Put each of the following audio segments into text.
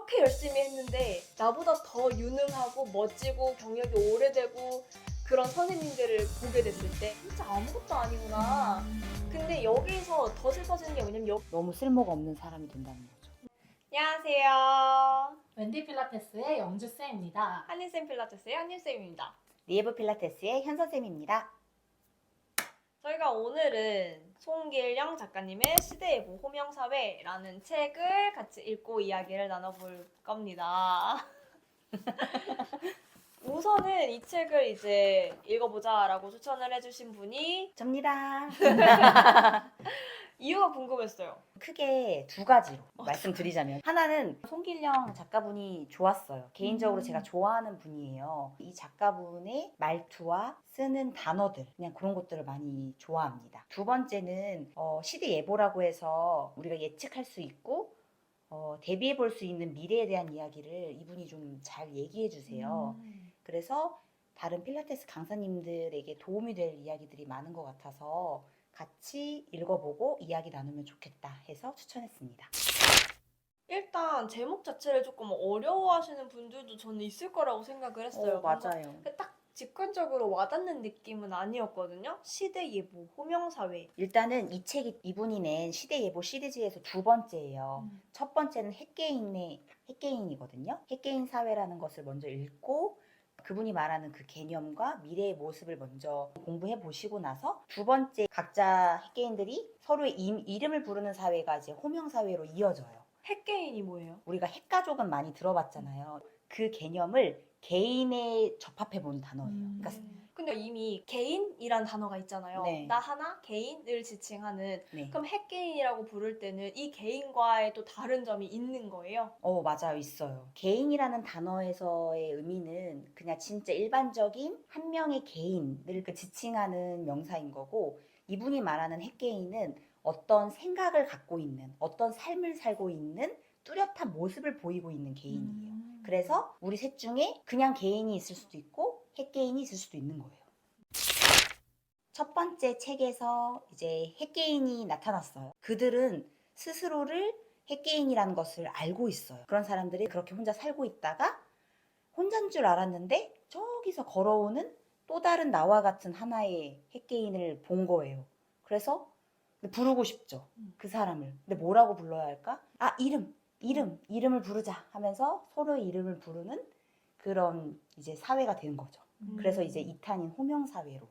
이렇게 열심히 했는데 나보다 더 유능하고 멋지고 경력이 오래되고 그런 선생님들을 보게 됐을 때 진짜 아무것도 아니구나. 근데 여기서 더 슬퍼지는 게 뭐냐면 너무 쓸모가 없는 사람이 된다는 거죠. 안녕하세요. 웬디 필라테스의 영주쌤입니다. 한인쌤 필라테스의 한인쌤입니다. 리에브 필라테스의 현선쌤입니다. 저희가 오늘은 송길영 작가님의 시대예보 호명사회라는 책을 같이 읽고 이야기를 나눠볼 겁니다. 우선은 이 책을 이제 읽어보자라고 추천을 해주신 분이 접니다. 이유가 궁금했어요. 크게 두 가지로 말씀드리자면 하나는 송길영 작가분이 좋았어요. 개인적으로 제가 좋아하는 분이에요. 이 작가분의 말투와 쓰는 단어들 그냥 그런 것들을 많이 좋아합니다. 두 번째는 시대 예보라고 해서 우리가 예측할 수 있고 대비해 볼 수 있는 미래에 대한 이야기를 이분이 좀 잘 얘기해 주세요. 그래서 다른 필라테스 강사님들에게 도움이 될 이야기들이 많은 것 같아서 같이 읽어보고 이야기 나누면 좋겠다 해서 추천했습니다. 일단 제목 자체를 조금 어려워하시는 분들도 저는 있을 거라고 생각을 했어요. 맞아요. 뭔가 딱 직관적으로 와닿는 느낌은 아니었거든요. 시대예보 호명사회. 일단은 이 책이 이분이 낸 시대예보 시리즈에서 두 번째예요. 첫 번째는 핵개인이거든요. 핵개인 사회라는 것을 먼저 읽고 그분이 말하는 그 개념과 미래의 모습을 먼저 공부해 보시고 나서 두 번째 각자 핵개인들이 서로의 이름을 부르는 사회가 이제 호명사회로 이어져요. 핵개인이 뭐예요? 우리가 핵가족은 많이 들어봤잖아요. 그 개념을 개인에 접합해 본 단어예요. 그러니까 근데 이미 개인이란 단어가 있잖아요. 네. 나 하나 개인을 지칭하는. 네. 그럼 핵개인이라고 부를 때는 이 개인과의 또 다른 점이 있는 거예요? 맞아요. 있어요. 개인이라는 단어에서의 의미는 그냥 진짜 일반적인 한 명의 개인을 지칭하는 명사인 거고 이분이 말하는 핵개인은 어떤 생각을 갖고 있는 어떤 삶을 살고 있는 뚜렷한 모습을 보이고 있는 개인이에요. 그래서 우리 셋 중에 그냥 개인이 있을 수도 있고 핵개인이 있을 수도 있는 거예요. 첫 번째 책에서 이제 핵개인이 나타났어요. 그들은 스스로를 핵개인이라는 것을 알고 있어요. 그런 사람들이 그렇게 혼자 살고 있다가 혼자인 줄 알았는데 저기서 걸어오는 또 다른 나와 같은 하나의 핵개인을 본 거예요. 그래서 부르고 싶죠. 그 사람을. 근데 뭐라고 불러야 할까? 아, 이름을 부르자 하면서 서로의 이름을 부르는 그런 이제 사회가 된 거죠. 그래서 이제 2탄인 호명사회로.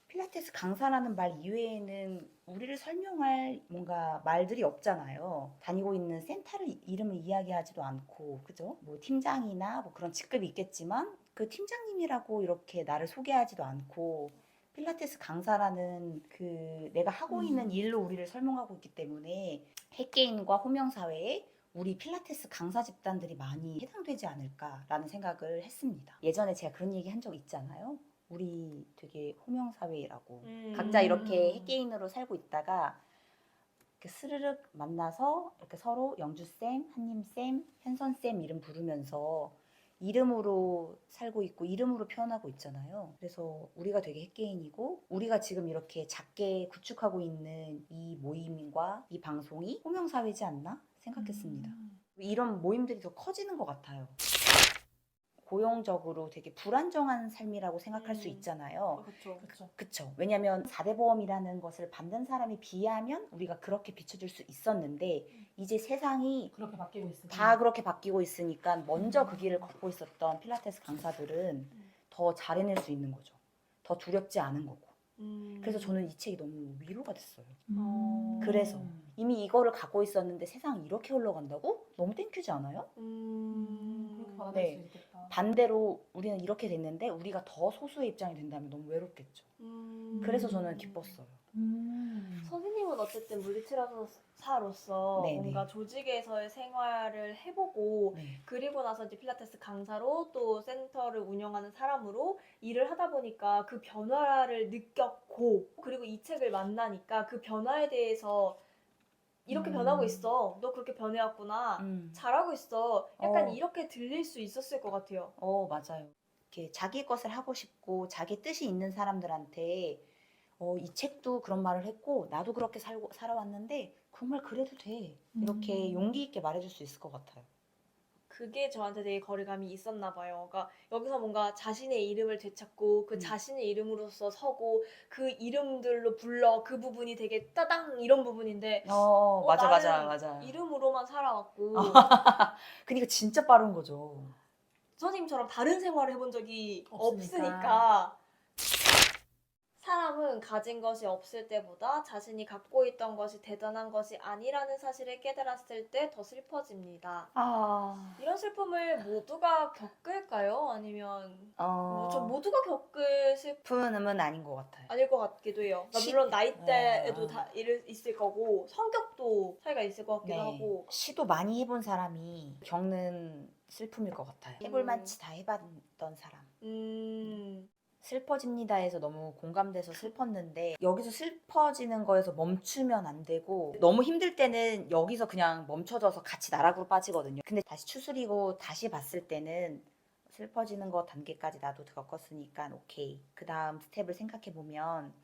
필라테스 강사라는 말 이외에는 우리를 설명할 뭔가 말들이 없잖아요. 다니고 있는 센터를 이름을 이야기하지도 않고, 그죠? 뭐 팀장이나 뭐 그런 직급이 있겠지만 그 팀장님이라고 이렇게 나를 소개하지도 않고 필라테스 강사라는 그 내가 하고 있는 일로 우리를 설명하고 있기 때문에 핵개인과 호명사회에 우리 필라테스 강사 집단들이 많이 해당되지 않을까라는 생각을 했습니다. 예전에 제가 그런 얘기 한 적 있잖아요. 우리 되게 호명사회라고 각자 이렇게 핵개인으로 살고 있다가 이렇게 스르륵 만나서 이렇게 서로 영주쌤, 한님쌤, 현선쌤 이름 부르면서 이름으로 살고 있고 이름으로 표현하고 있잖아요. 그래서 우리가 되게 핵개인이고 우리가 지금 이렇게 작게 구축하고 있는 이 모임과 이 방송이 호명사회지 않나 생각했습니다. 이런 모임들이 더 커지는 것 같아요. 고용적으로 되게 불안정한 삶이라고 생각할 수 있잖아요. 그렇죠. 그쵸. 왜냐면 4대 보험이라는 것을 받는 사람에 비하면 우리가 그렇게 비춰줄 수 있었는데 이제 세상이 그렇게 바뀌고 있으니까. 다 그렇게 바뀌고 있으니까 먼저 그 길을 걷고 있었던 필라테스 강사들은 더 잘해낼 수 있는 거죠. 더 두렵지 않은 거고. 그래서 저는 이 책이 너무 위로가 됐어요. 그래서 이미 이거를 갖고 있었는데 세상이 이렇게 흘러간다고? 너무 땡큐지 않아요? 그렇게 받아들일 네. 수 있겠다. 반대로 우리는 이렇게 됐는데 우리가 더 소수의 입장이 된다면 너무 외롭겠죠. 그래서 저는 기뻤어요. 선생님은 어쨌든 물리치료사로서 네네. 뭔가 조직에서의 생활을 해보고 네. 그리고 나서 이제 필라테스 강사로 또 센터를 운영하는 사람으로 일을 하다 보니까 그 변화를 느꼈고 그리고 이 책을 만나니까 그 변화에 대해서 이렇게 변하고 있어. 너 그렇게 변해왔구나. 잘하고 있어. 약간 이렇게 들릴 수 있었을 것 같아요. 맞아요. 이렇게 자기 것을 하고 싶고 자기 뜻이 있는 사람들한테 이 책도 그런 말을 했고 나도 그렇게 살아왔는데 정말 그래도 돼. 이렇게 용기 있게 말해줄 수 있을 것 같아요. 그게 저한테 되게 거리감이 있었나 봐요. 그러니까 여기서 뭔가 자신의 이름을 되찾고 그 자신의 이름으로서 서고 그 이름들로 불러 그 부분이 되게 따당 이런 부분인데 맞아, 맞아, 나는 맞아. 이름으로만 살아왔고 그러니까 진짜 빠른 거죠. 선생님처럼 다른 생활을 해본 적이 없으니까. 없으니까 사람은 가진 것이 없을 때보다 자신이 갖고 있던 것이 대단한 것이 아니라는 사실을 깨달았을 때 더 슬퍼집니다. 이런 슬픔을 모두가 겪을까요? 아니면 저 모두가 겪을 슬픔은 아닌 것 같아요. 아닐 것 같기도 해요. 그러니까 물론 나이대에도 다 있을 거고 성격도 차이가 있을 것 같기도 하고 시도 많이 해본 사람이 겪는 슬픔일 것 같아요. 해볼 만치 다 해봤던 사람. 슬퍼집니다에서 너무 공감돼서 슬펐는데 여기서 슬퍼지는 거에서 멈추면 안 되고 너무 힘들 때는 여기서 그냥 멈춰져서 같이 나락으로 빠지거든요. 근데 다시 추스리고 다시 봤을 때는 슬퍼지는 거 단계까지 나도 겪었으니까 오케이. 그 다음 스텝을 생각해 보면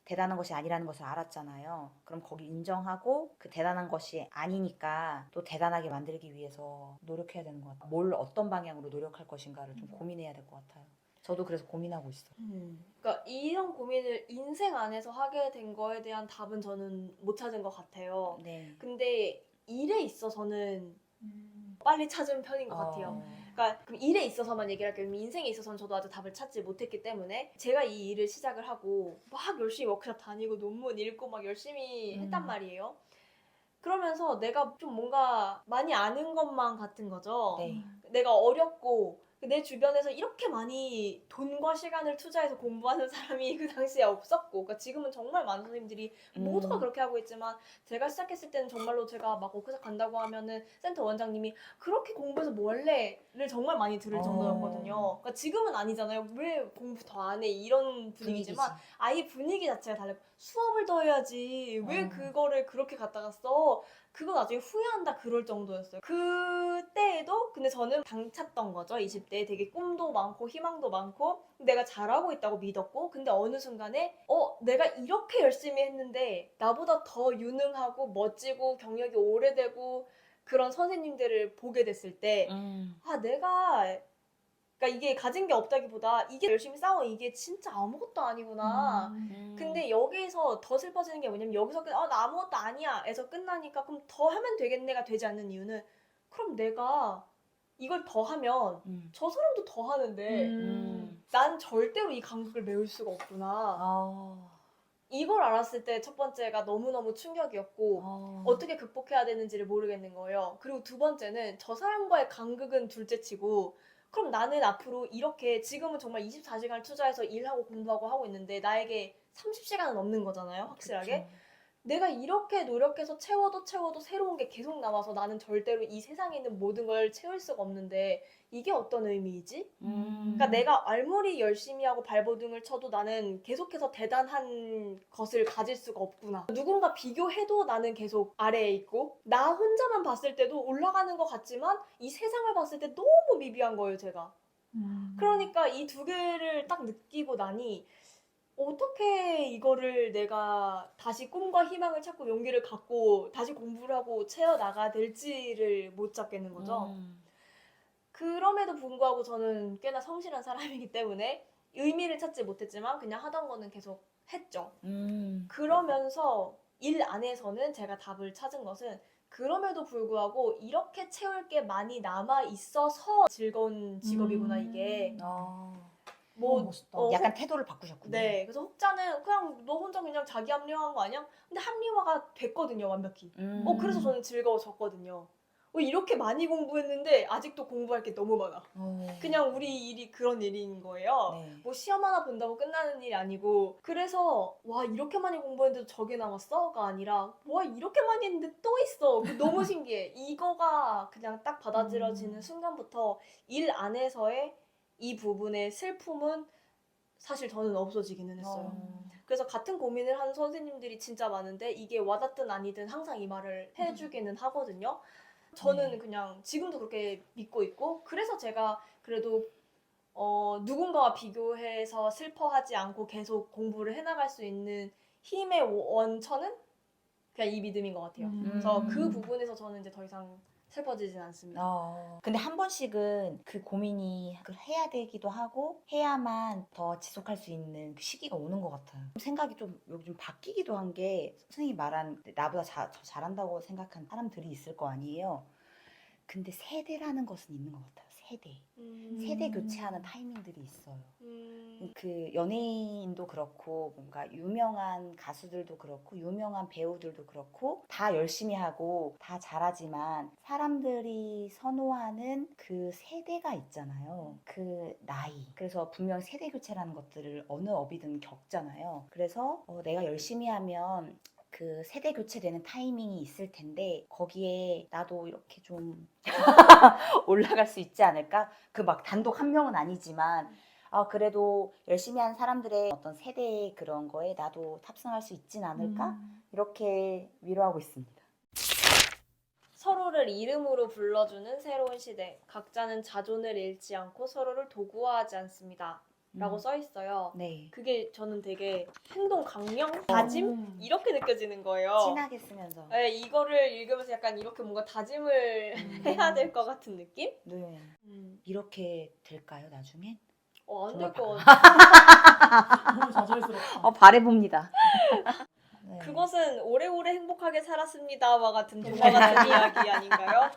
대단한 것이 아니라는 것을 알았잖아요. 그럼 거기 인정하고 그 대단한 것이 아니니까 또 대단하게 만들기 위해서 노력해야 되는 것 같아요. 뭘 어떤 방향으로 노력할 것인가를 좀 고민해야 될 것 같아요. 저도 그래서 고민하고 있어요. 그러니까 이런 고민을 인생 안에서 하게 된 거에 대한 답은 저는 못 찾은 것 같아요. 네. 근데 일에 있어서는 빨리 찾은 편인 것 같아요. 그러니까 그럼 일에 있어서만 얘기를 할게요. 인생에 있어서는 저도 아직 답을 찾지 못했기 때문에 제가 이 일을 시작을 하고 막 열심히 워크숍 다니고 논문 읽고 막 열심히 했단 말이에요. 그러면서 내가 좀 뭔가 많이 아는 것만 같은 거죠. 네. 내가 어렵고 내 주변에서 이렇게 많이 돈과 시간을 투자해서 공부하는 사람이 그 당시에 없었고 그러니까 지금은 정말 많은 선생님들이 모두가 그렇게 하고 있지만 제가 시작했을 때는 정말로 제가 막 워크숍 간다고 하면은 센터 원장님이 그렇게 공부해서 뭘 해를 정말 많이 들을 정도였거든요. 그러니까 지금은 아니잖아요. 왜 공부 더 안 해? 이런 분위기지만 아예 분위기 자체가 달라요. 수업을 더 해야지. 왜 그거를 그렇게 갖다가 써? 그거 나중에 후회한다 그럴 정도였어요. 그때에도 근데 저는 당찼던 거죠. 20대에 되게 꿈도 많고 희망도 많고 내가 잘하고 있다고 믿었고 근데 어느 순간에 내가 이렇게 열심히 했는데 나보다 더 유능하고 멋지고 경력이 오래되고 그런 선생님들을 보게 됐을 때 내가 그러니까 이게 가진 게 없다기보다 이게 열심히 싸워 이게 진짜 아무것도 아니구나. 근데 여기서 더 슬퍼지는 게 뭐냐면 여기서 나 아무것도 아니야 에서 끝나니까 그럼 더 하면 되겠네가 되지 않는 이유는 그럼 내가 이걸 더 하면 저 사람도 더 하는데 난 절대로 이 간극을 메울 수가 없구나. 이걸 알았을 때 첫 번째가 너무너무 충격이었고 어떻게 극복해야 되는지를 모르겠는 거예요. 그리고 두 번째는 저 사람과의 간극은 둘째치고 그럼 나는 앞으로 이렇게 지금은 정말 24시간을 투자해서 일하고 공부하고 하고 있는데 나에게 30시간은 없는 거잖아요. 확실하게. 그쵸. 내가 이렇게 노력해서 채워도 새로운 게 계속 나와서 나는 절대로 이 세상에 있는 모든 걸 채울 수가 없는데 이게 어떤 의미이지? 그러니까 내가 아무리 열심히 하고 발버둥을 쳐도 나는 계속해서 대단한 것을 가질 수가 없구나. 누군가 비교해도 나는 계속 아래에 있고 나 혼자만 봤을 때도 올라가는 것 같지만 이 세상을 봤을 때 너무 미비한 거예요, 제가. 그러니까 이 두 개를 딱 느끼고 나니 어떻게 이거를 내가 다시 꿈과 희망을 찾고 용기를 갖고 다시 공부를 하고 채워나가야 될지를 못 잡겠는 거죠. 그럼에도 불구하고 저는 꽤나 성실한 사람이기 때문에 의미를 찾지 못했지만 그냥 하던 거는 계속 했죠. 그러면서 일 안에서는 제가 답을 찾은 것은 그럼에도 불구하고 이렇게 채울 게 많이 남아 있어서 즐거운 직업이구나 이게. 멋있다. 약간 태도를 바꾸셨군요. 네, 그래서 혹자는 그냥 너 혼자 그냥 자기 합리화한 거 아니야? 근데 합리화가 됐거든요, 완벽히. 그래서 저는 즐거워졌거든요. 이렇게 많이 공부했는데 아직도 공부할 게 너무 많아. 그냥 우리 일이 그런 일인 거예요. 네. 뭐 시험 하나 본다고 끝나는 일이 아니고 그래서 와 이렇게 많이 공부했는데도 저게 남았어?가 아니라 와 이렇게 많이 했는데 또 있어. 너무 신기해. 이거가 그냥 딱 받아들여지는 순간부터 일 안에서의 이 부분의 슬픔은 사실 저는 없어지기는 했어요. 그래서 같은 고민을 하는 선생님들이 진짜 많은데 이게 와닿든 아니든 항상 이 말을 해주기는 하거든요. 저는 그냥 지금도 그렇게 믿고 있고 그래서 제가 그래도 누군가와 비교해서 슬퍼하지 않고 계속 공부를 해나갈 수 있는 힘의 원천은 그냥 이 믿음인 것 같아요. 그래서 그 부분에서 저는 이제 더 이상 슬퍼지진 않습니다. 근데 한 번씩은 그 고민이 해야 되기도 하고 해야만 더 지속할 수 있는 그 시기가 오는 것 같아요. 생각이 좀 요즘 바뀌기도 한 게 선생님이 말한 나보다 더 잘한다고 생각한 사람들이 있을 거 아니에요. 근데 세대라는 것은 있는 것 같아요. 세대 교체하는 타이밍들이 있어요. 그 연예인도 그렇고 뭔가 유명한 가수들도 그렇고 유명한 배우들도 그렇고 다 열심히 하고 다 잘하지만 사람들이 선호하는 그 세대가 있잖아요. 그 나이. 그래서 분명 세대 교체라는 것들을 어느 업이든 겪잖아요. 그래서 내가 열심히 하면 그 세대 교체되는 타이밍이 있을 텐데 거기에 나도 이렇게 좀 올라갈 수 있지 않을까? 그 막 단독 한 명은 아니지만 그래도 열심히 한 사람들의 어떤 세대의 그런 거에 나도 탑승할 수 있진 않을까? 이렇게 위로하고 있습니다. 서로를 이름으로 불러주는 새로운 시대. 각자는 자존을 잃지 않고 서로를 도구화하지 않습니다. 라고 써 있어요. 네. 그게 저는 되게 행동 강령, 다짐 이렇게 느껴지는 거예요. 진하게 쓰면서. 네, 이거를 읽으면서 약간 이렇게 뭔가 다짐을 해야 될 것 같은 느낌? 네. 이렇게 될까요, 나중엔? 안 정말 될 것 같아. 너무 좌절스럽다. 바래봅니다. 네. 그것은 오래오래 행복하게 살았습니다와 같은 동화 같은 이야기 아닌가요?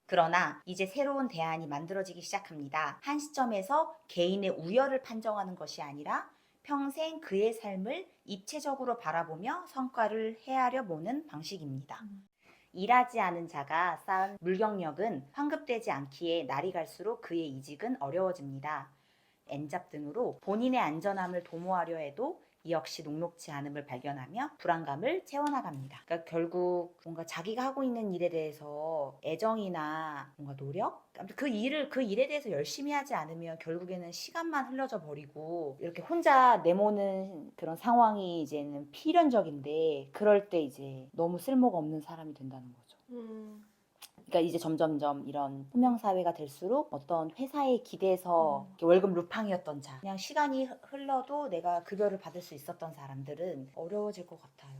그러나 이제 새로운 대안이 만들어지기 시작합니다. 한 시점에서 개인의 우열을 판정하는 것이 아니라 평생 그의 삶을 입체적으로 바라보며 성과를 헤아려 보는 방식입니다. 일하지 않은 자가 쌓은 물경력은 환급되지 않기에 날이 갈수록 그의 이직은 어려워집니다. 엔잡 등으로 본인의 안전함을 도모하려 해도 이 역시 녹록지 않음을 발견하며 불안감을 채워나갑니다. 그러니까 결국 뭔가 자기가 하고 있는 일에 대해서 애정이나 뭔가 노력? 그 일에 대해서 열심히 하지 않으면 결국에는 시간만 흘러져 버리고 이렇게 혼자 내모는 그런 상황이 이제는 필연적인데 그럴 때 이제 너무 쓸모가 없는 사람이 된다는 거죠. 그러니까 이제 점점점 이런 투명사회가 될수록 어떤 회사에 기대서 월급 루팡이었던 자 그냥 시간이 흘러도 내가 급여를 받을 수 있었던 사람들은 어려워질 것 같아요.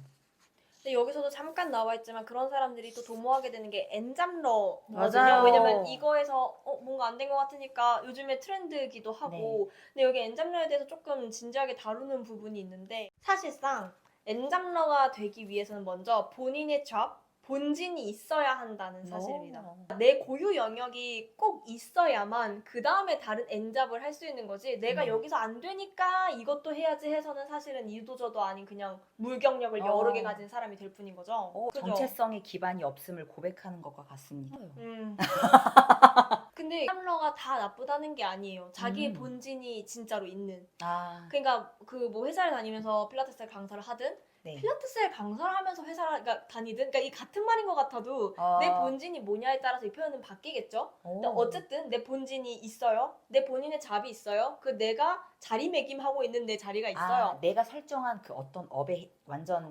근데 여기서도 잠깐 나와 있지만 그런 사람들이 또 도모하게 되는 게 엔잡러거든요. 맞아요. 왜냐면 이거에서 뭔가 안 된 것 같으니까 요즘에 트렌드이기도 하고 네. 근데 여기 엔잡러에 대해서 조금 진지하게 다루는 부분이 있는데 사실상 엔잡러가 되기 위해서는 먼저 본인의 본진이 있어야 한다는 사실입니다. 내 고유 영역이 꼭 있어야만 그 다음에 다른 엔잡을 할 수 있는 거지 내가 여기서 안 되니까 이것도 해야지 해서는 사실은 이도 저도 아닌 그냥 물경력을 여러 개 가진 사람이 될 뿐인 거죠. 그죠? 정체성의 기반이 없음을 고백하는 것과 같습니다. 근데 엔잡러가 다 나쁘다는 게 아니에요. 자기의 본진이 진짜로 있는. 그러니까 그 뭐 회사를 다니면서 필라테스 강사를 하든 네. 필라테스를 강사를 하면서 회사를 다니든 그러니까 이 같은 말인 것 같아도 내 본진이 뭐냐에 따라서 이 표현은 바뀌겠죠. 근데 어쨌든 내 본진이 있어요. 내 본인의 잡이 있어요. 그 내가 자리매김하고 있는 내 자리가 있어요. 내가 설정한 그 어떤 업에 완전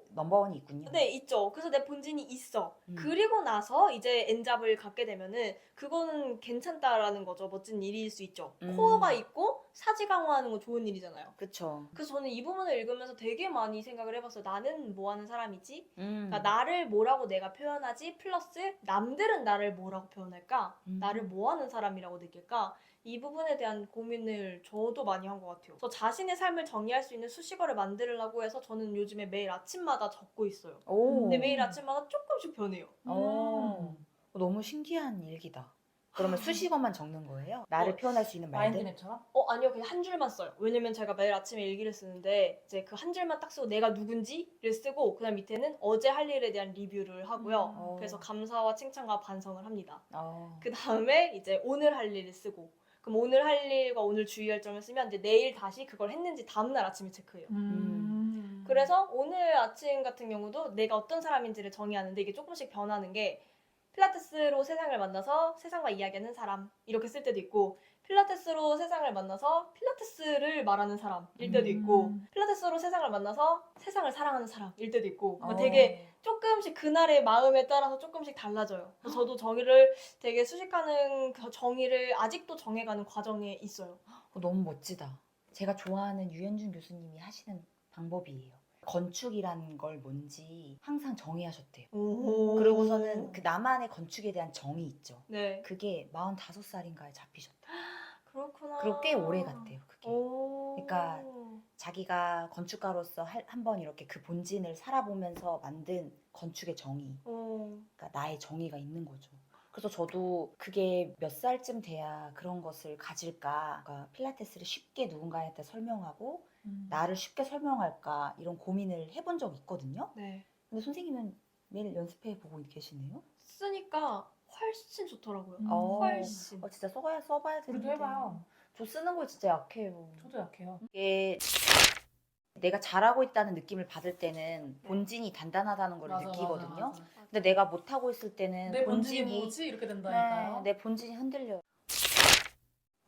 넘버원이 있군요. 네, 있죠. 그래서 내 본진이 있어. 그리고 나서 이제 엔잡을 갖게 되면은 그거는 괜찮다라는 거죠. 멋진 일일 수 있죠. 코어가 있고 사지 강화하는 건 좋은 일이잖아요. 그렇죠. 그래서 저는 이 부분을 읽으면서 되게 많이 생각을 해봤어요. 나는 뭐 하는 사람이지? 그러니까 나를 뭐라고 내가 표현하지? 플러스 남들은 나를 뭐라고 표현할까? 나를 뭐 하는 사람이라고 느낄까? 이 부분에 대한 고민을 저도 많이 한 것 같아요. 저 자신의 삶을 정의할 수 있는 수식어를 만들려고 해서 저는 요즘에 매일 아침마다 적고 있어요. 근데 매일 아침마다 조금씩 변해요. 너무 신기한 일기다. 그러면 수식어만 적는 거예요? 나를 표현할 수 있는 말들? 마인드맵처럼? 아니요. 그냥 한 줄만 써요. 왜냐면 제가 매일 아침에 일기를 쓰는데 이제 그 한 줄만 딱 쓰고 내가 누군지를 쓰고 그다음 밑에는 어제 할 일에 대한 리뷰를 하고요. 그래서 감사와 칭찬과 반성을 합니다. 그 다음에 이제 오늘 할 일을 쓰고 그럼 오늘 할 일과 오늘 주의할 점을 쓰면 이제 내일 다시 그걸 했는지 다음날 아침에 체크해요. 그래서 오늘 아침 같은 경우도 내가 어떤 사람인지를 정의하는데 이게 조금씩 변하는 게 필라테스로 세상을 만나서 세상과 이야기하는 사람 이렇게 쓸 때도 있고 필라테스로 세상을 만나서 필라테스를 말하는 사람일 때도 있고 필라테스로 세상을 만나서 세상을 사랑하는 사람일 때도 있고 되게 조금씩 그날의 마음에 따라서 조금씩 달라져요. 그래서 저도 정의를 되게 수식하는 그 정의를 아직도 정해가는 과정에 있어요. 너무 멋지다. 제가 좋아하는 유현준 교수님이 하시는 방법이에요. 건축이라는 걸 뭔지 항상 정의하셨대요. 오. 그러고서는 그 나만의 건축에 대한 정의 있죠. 네. 그게 45살인가에 잡히셨다. 그렇구나. 그리고 꽤 오래 갔대요, 그게. 오. 그러니까 자기가 건축가로서 한번 이렇게 그 본진을 살아보면서 만든 건축의 정의, 오. 그러니까 나의 정의가 있는 거죠. 그래서 저도 그게 몇 살쯤 돼야 그런 것을 가질까, 그러니까 필라테스를 쉽게 누군가한테 설명하고 나를 쉽게 설명할까 이런 고민을 해본 적이 있거든요. 네. 근데 선생님은 매일 연습해 보고 계시네요. 쓰니까 훨씬 좋더라고요. 어. 훨씬. 진짜 써봐야 우리도 되는데. 해봐요. 저 쓰는 거 진짜 약해요. 저도 약해요. 이게 내가 잘하고 있다는 느낌을 받을 때는 본진이 단단하다는 걸 느끼거든요. 맞아. 근데 내가 못하고 있을 때는 내 본진이 뭐지? 이렇게 된다니까요. 내 본진이 흔들려요.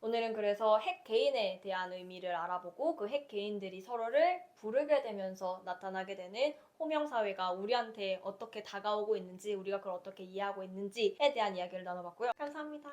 오늘은 그래서 핵 개인에 대한 의미를 알아보고 그 핵 개인들이 서로를 부르게 되면서 나타나게 되는 호명 사회가 우리한테 어떻게 다가오고 있는지, 우리가 그걸 어떻게 이해하고 있는지에 대한 이야기를 나눠봤고요. 감사합니다.